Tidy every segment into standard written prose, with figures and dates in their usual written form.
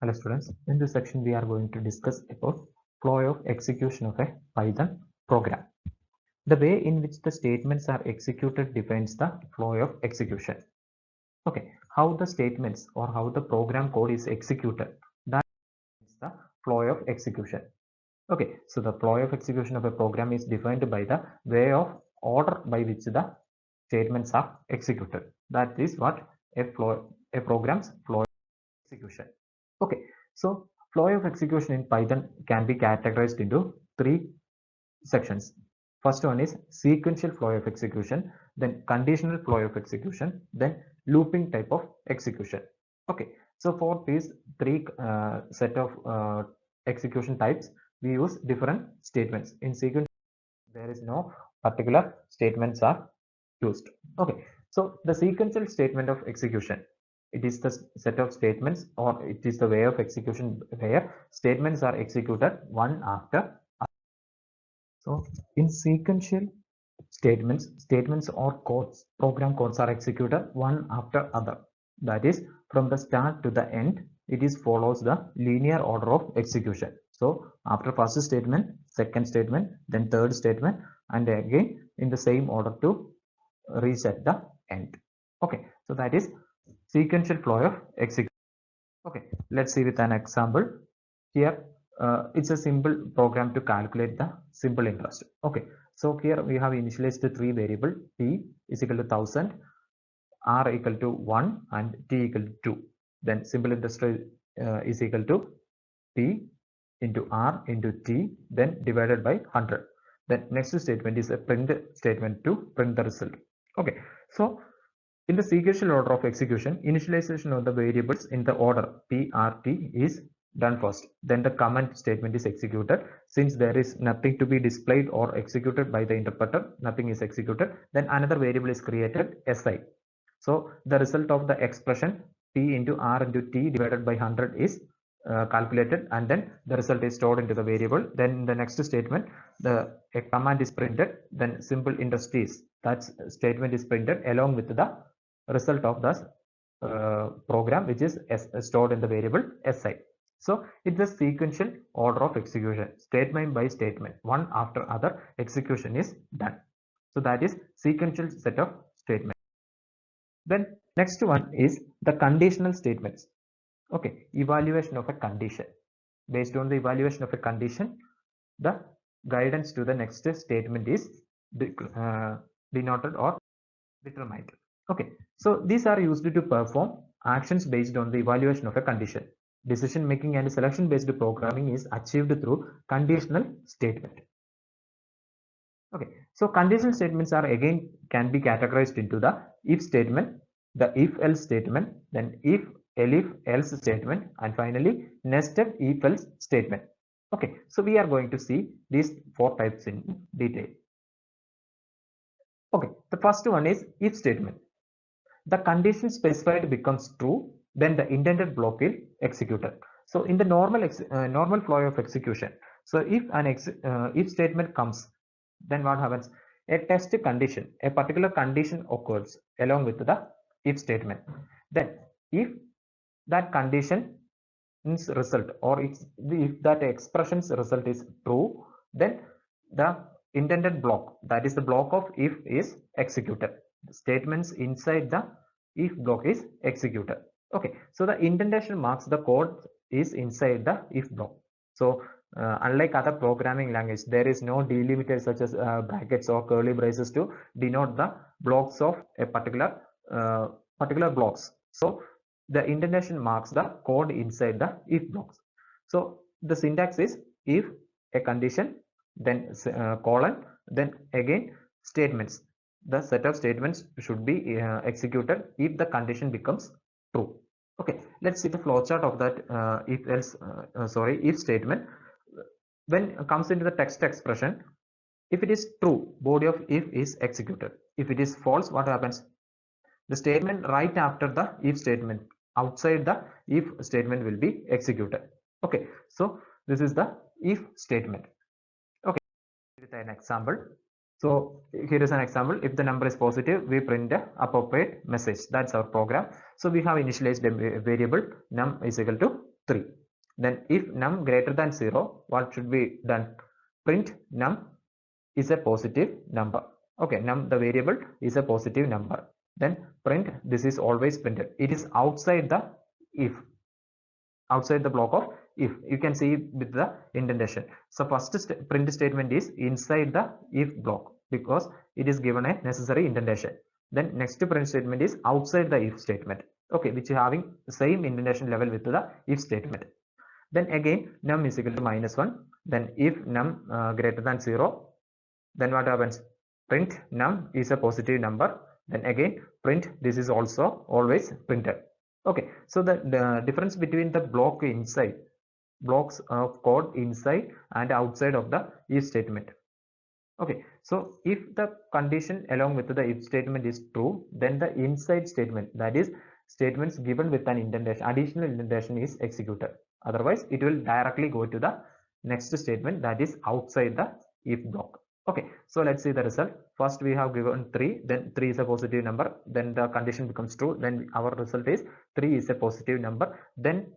Hello students, in this section we are going to discuss about flow of execution of a Python program. The way in which the statements are executed defines the flow of execution. Okay, how the statements or how the program code is executed, that is the flow of execution. Okay, so the flow of execution of a program is defined by the way of order by which the statements are executed. That is what a program's flow of execution. Okay, so flow of execution in Python can be categorized into three sections. First one is sequential flow of execution, then conditional flow of execution, then looping type of execution. Okay, so for these three set of execution types, we use different statements. In sequential, there is no particular statements are used. Okay, so the sequential statement of execution, it is the set of statements or it is the way of execution where statements are executed one after other. So in sequential statements or codes, program codes are executed one after other. That is, from the start to the end, it is follows the linear order of execution. So after first statement, second statement, then third statement, and again in the same order to reach at the end. Okay, so that is sequential flow of execution. Okay, let's see with an example. Here it's a simple program to calculate the simple interest. Okay, so here we have initialized the three variable t is equal to 1000, r equal to 1 and t equal to 2. Then simple interest is equal to t into r into t, then divided by 100. Then next statement is a print statement to print the result. Okay, so in the sequential order of execution, initialization of the variables in the order PRT is done first. Then the comment statement is executed. Since there is nothing to be displayed or executed by the interpreter, nothing is executed. Then another variable is created, SI. So the result of the expression T into R into T divided by 100 is calculated, and then the result is stored into the variable. Then the next statement, a command is printed, then simple interest is, that statement is printed along with the result of the program, which is stored in the variable SI. So it's a sequential order of execution, statement by statement, one after other execution is done. So that is sequential set of statements. Then next one is the conditional statements. Okay, evaluation of a condition. Based on the evaluation of a condition, the guidance to the next statement is denoted or determined. Okay, so these are used to perform actions based on the evaluation of a condition. Decision making and selection based programming is achieved through conditional statement. Okay, so conditional statements are again can be categorized into the if statement, the if else statement, then if elif else statement, and finally nested if else statement. Okay, so we are going to see these four types in detail. Okay, the first one is if statement. The condition specified becomes true, then the intended block will executed. So in the normal flow of execution, so if an if statement comes, then what happens? A test condition, a particular condition occurs along with the if statement. Then if that condition's result or if that expression's result is true, then the intended block, that is the block of if, is executed. The statements inside the if block is executed. Okay, so the indentation marks the code is inside the if block. So unlike other programming language, there is no delimiter such as brackets or curly braces to denote the blocks of a particular blocks. So the indentation marks the code inside the if blocks. So the syntax is if a condition, then colon, then again statements. The set of statements should be executed if the condition becomes true. Okay, let's see the flowchart of that if else if statement. When it comes into the text expression, if it is true, body of if is executed. If it is false, what happens? The statement right after the if statement outside the if statement will be executed. Okay, so this is the if statement. Okay, with an example. So here is an example. If the number is positive, we print the appropriate message. That's our program. So we have initialized a variable num is equal to 3. Then if num greater than 0, what should be done? Print num is a positive number. Okay, num, the variable, is a positive number. Then print, this is always printed. It is outside the if, outside the block of if. You can see with the indentation. So first print statement is inside the if block because it is given a necessary indentation. Then next print statement is outside the if statement, okay, which is having the same indentation level with the if statement. Then again num is equal to -1. Then if num greater than 0, then what happens? Print num is a positive number. Then again print, this is also always printed. Okay, so the difference between the blocks of code inside and outside of the if statement. Okay, so if the condition along with the if statement is true, then the inside statement, that is statements given with an indentation, additional indentation, is executed. Otherwise it will directly go to the next statement, that is outside the if block. Okay, so let's see the result. First we have given 3, then 3 is a positive number, then the condition becomes true, then our result is 3 is a positive number. Then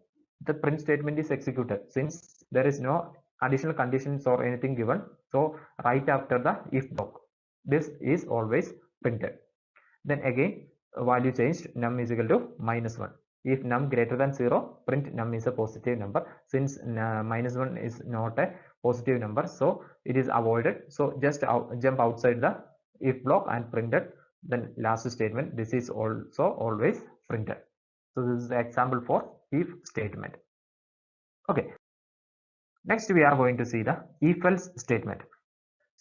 the print statement is executed since there is no additional conditions or anything given. So right after the if block, this is always printed. Then again value changed, num is equal to -1. If num greater than 0, print num is a positive number. Since -1 is not a positive number, so it is avoided. So just jump outside the if block and print it. Then last statement, this is also always printed. So this is the example for if statement. Okay, next we are going to see the if else statement.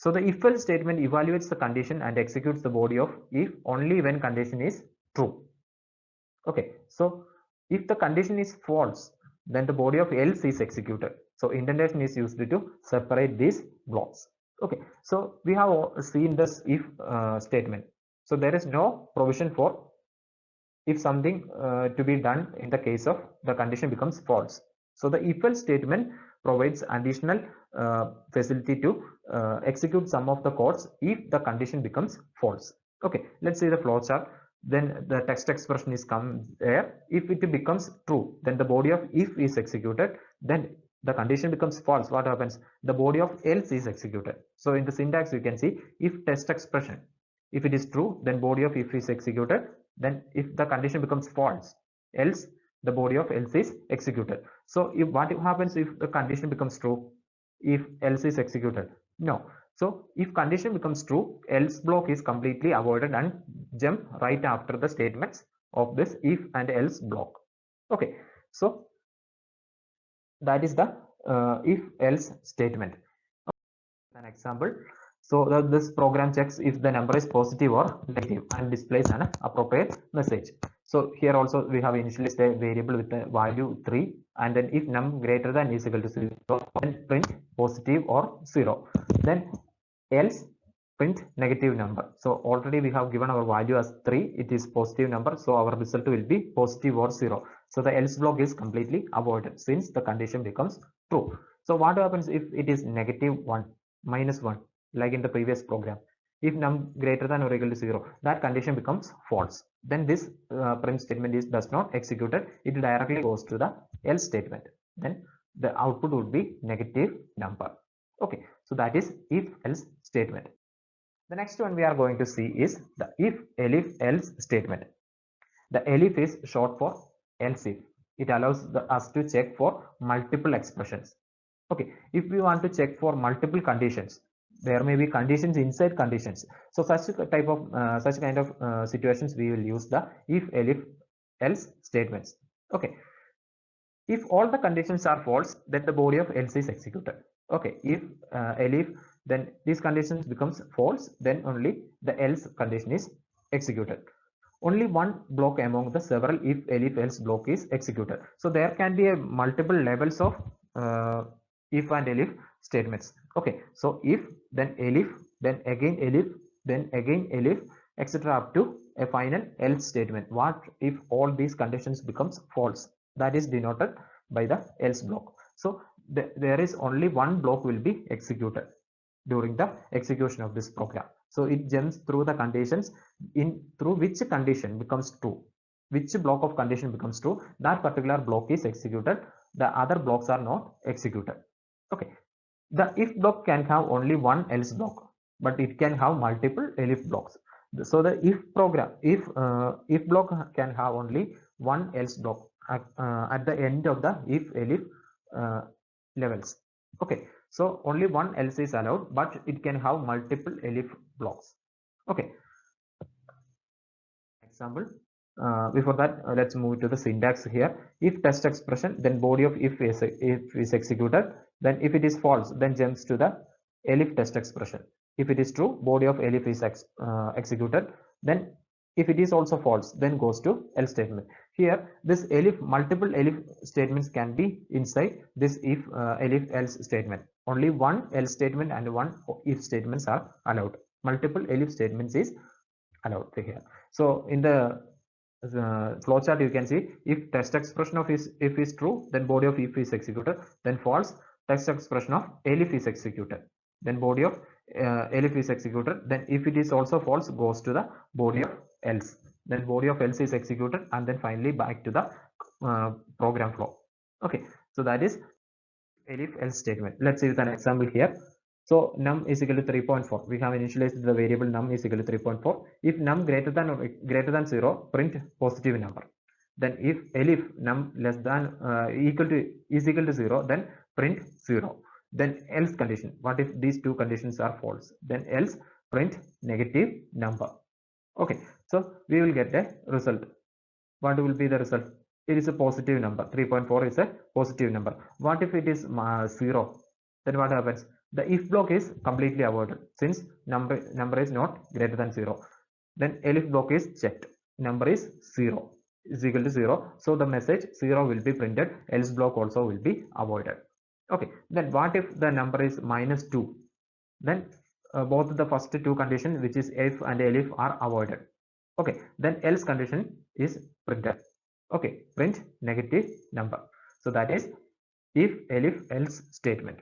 So the if else statement evaluates the condition and executes the body of if only when condition is true. Okay, so if the condition is false, then the body of else is executed. So indentation is used to separate these blocks. Okay, so we have seen this if statement. So there is no provision for if something to be done in the case of the condition becomes false. So the if else statement provides additional facility to execute some of the codes if the condition becomes false. Okay, let's see the flow chart. Then the text expression is come there. If it becomes true, then the body of if is executed. Then the condition becomes false, what happens? The body of else is executed. So in the syntax you can see if text expression, if it is true, then body of if is executed. Then if the condition becomes false, else, the body of else is executed. So if what happens if the condition becomes true, if else is executed? No. So if condition becomes true, else block is completely avoided and jump right after the statements of this if and else block. Okay, so that is the if else statement. An example. So this program checks if the number is positive or negative and displays an appropriate message. So here also we have initialized a variable with the value 3, and then if num greater than is equal to 0, then print positive or 0. Then else print negative number. So already we have given our value as 3, it is positive number, so our result will be positive or 0. So the else block is completely avoided since the condition becomes true. So what happens if it is -1, -1, like in the previous program? If num greater than or equal to 0, that condition becomes false. Then this print statement is does not executed, it directly goes to the else statement. Then the output would be negative number. Okay, so that is if else statement. The next one we are going to see is the if elif else statement. The elif is short for else if. It allows us to check for multiple expressions. Okay, if we want to check for multiple conditions, there may be conditions inside conditions. So such type of such kind of situations we will use the if elif else statements. Okay, if all the conditions are false, then the body of else is executed. Okay, if elif, then these conditions becomes false, then only the else condition is executed. Only one block among the several if elif else block is executed. So there can be a multiple levels of if and elif statements. Okay, so if, then elif, then again elif, then again elif, etc. up to a final else statement. What if all these conditions becomes false? That is denoted by the else block. So there is only one block will be executed during the execution of this program. So it jumps through the conditions through which condition becomes true, which block of condition becomes true, that particular block is executed the other blocks are not executed. Okay, the if block can have only one else block, but it can have multiple elif blocks. So the if program, if block can have only one else block at the end of the if elif uh, levels. Okay, so only one else is allowed, but it can have multiple elif blocks. Okay, example. Before that, let's move to the syntax here. If test expression, then body of if is executed. Then if it is false, then jumps to the elif test expression. If it is true, body of elif is executed. Then if it is also false, then goes to else statement. Here, this elif, multiple elif statements can be inside this if elif else statement. Only one else statement and one if statements are allowed. Multiple elif statements is allowed here. So in the flowchart, you can see if test expression of if is true, then body of if is executed. Then false, test expression of elif is executed. Then body of elif is executed. Then if it is also false, goes to the body of else. Then body of else is executed, and then finally back to the program flow. Okay, so that is elif else statement. Let's see with an example here. So num is equal to 3.4. We have initialized the variable num is equal to 3.4. If num greater than 0, print positive number. Then if elif num less than is equal to 0, then print 0. Then else condition. What if these two conditions are false? Then else print negative number. Okay, so we will get a result. What will be the result? It is a positive number. 3.4 is a positive number. What if it is 0? Then what happens? The if block is completely avoided since number is not greater than 0. Then elif block is checked. Number is 0 is equal to 0. So the message 0 will be printed. Else block also will be avoided. Okay. Then what if the number is minus 2? Then both the first two conditions, which is if and elif, are avoided. Okay. Then else condition is printed. Okay. Print negative number. So that is if elif else statement.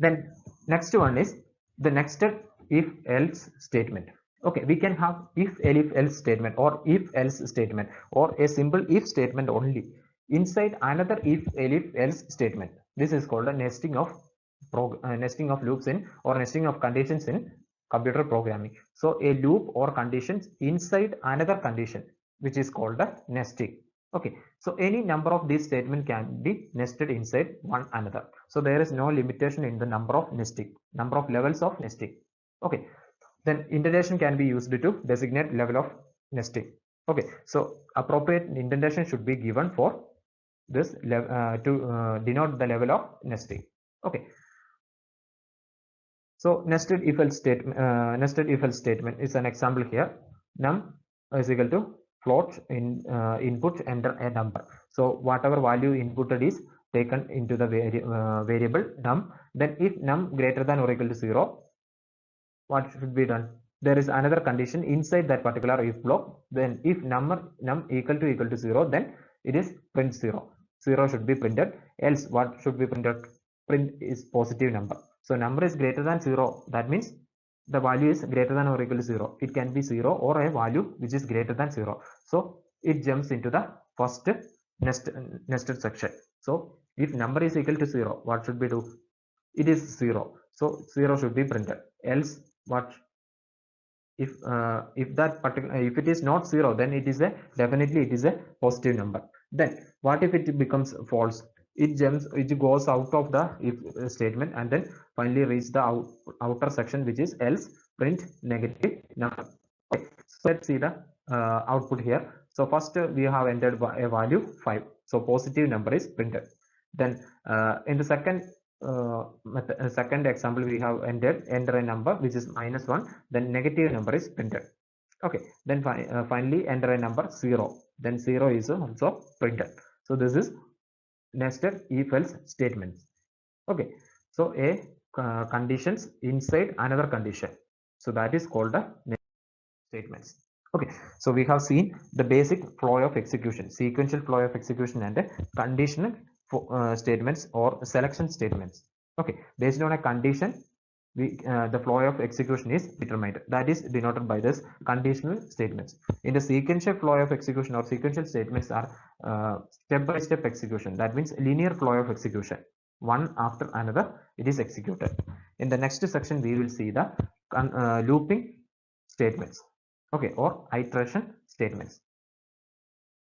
Then next one is the nested if else statement. Okay, we can have if elif else statement or if else statement or a simple if statement only inside another if elif else statement. This is called a nesting of loops in or nesting of conditions in computer programming. So a loop or conditions inside another condition, which is called a nesting. Okay, so any number of these statements can be nested inside one another. So there is no limitation in the number of nesting, number of levels of nesting. Okay, then indentation can be used to designate level of nesting. Okay, so appropriate indentation should be given for this to denote the level of nesting. Okay, so nested if else statement is an example here. Num is equal to float in input enter a number. So whatever value inputted is taken into the variable num. Then if num greater than or equal to 0, what should be done? There is another condition inside that particular if block. Then if num equal to 0, then it is print 0. 0 should be printed. Else what should be printed? Print is positive number. So number is greater than 0. That means the value is greater than or equal to 0. It can be 0 or a value which is greater than 0. So it jumps into the first nested section. So if number is equal to 0, what should we do? It is 0. So 0 should be printed. Else what? If that particular if it is not 0, then it is a definitely it is a positive number. Then what if it becomes false? It goes out of the if statement and then finally reach the outer section, which is else print negative number. Okay, so let's see the output here. So first we have entered a value 5. So positive number is printed. Then in the second example, we have enter a number which is -1. Then negative number is printed. Okay, then finally enter a number 0. Then 0 is also printed. So this is nested if else statements. Okay, so a conditions inside another condition. So that is called the statements. Okay, so we have seen the basic flow of execution, sequential flow of execution, and conditional statements or selection statements. Okay, based on a condition, the flow of execution is determined. That is denoted by this conditional statements. In the sequential flow of execution, or sequential statements are step-by-step execution. That means linear flow of execution. One after another, it is executed. In the next section, we will see the looping statements, okay, or iteration statements.